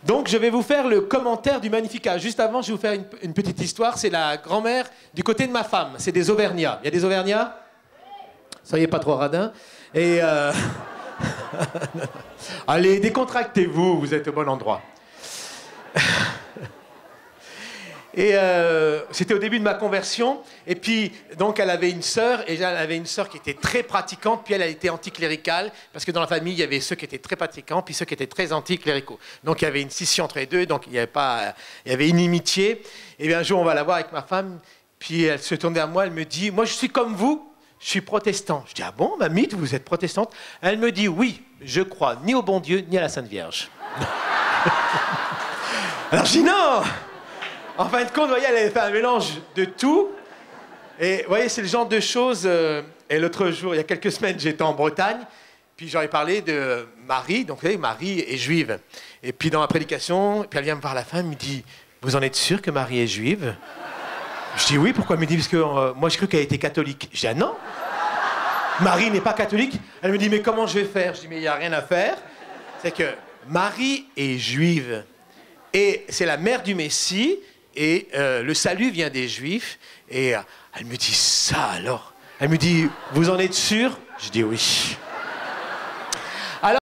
Donc, je vais vous faire le commentaire du Magnificat. Juste avant, je vais vous faire une petite histoire. C'est la grand-mère du côté de ma femme. C'est des Auvergnats. Il y a des Auvergnats? Soyez pas trop radins. Et... Allez, décontractez-vous, vous êtes au bon endroit. Et c'était au début de ma conversion. Et puis, donc, elle avait une sœur, et elle avait une sœur qui était très pratiquante, puis elle a été anticléricale, parce que dans la famille, il y avait ceux qui étaient très pratiquants, puis ceux qui étaient très anticléricaux. Donc, il y avait une scission entre les deux, donc il y avait une inimitié. Et bien, un jour, on va la voir avec ma femme, puis elle se tourne vers moi, elle me dit, moi, je suis comme vous, je suis protestant. Je dis, ah bon, mamie, vous êtes protestante? Elle me dit, oui, je crois ni au bon Dieu, ni à la Sainte Vierge. Alors, je dis, non! En fin de compte, vous voyez, elle avait fait un mélange de tout. Et vous voyez, c'est le genre de choses... et l'autre jour, il y a quelques semaines, j'étais en Bretagne, puis j'aurais parlé de Marie. Donc, vous voyez, Marie est juive. Et puis, dans ma prédication, puis elle vient me voir à la fin, elle me dit, vous en êtes sûr que Marie est juive? Je dis oui, pourquoi? Elle me dit, parce que moi, je crois qu'elle était catholique. Je dis, ah non, Marie n'est pas catholique. Elle me dit, mais comment je vais faire? Je dis, mais il n'y a rien à faire. C'est que Marie est juive. Et c'est la mère du Messie. Et le salut vient des Juifs. Et elle me dit, ça alors? Elle me dit, vous en êtes sûr? Je dis oui.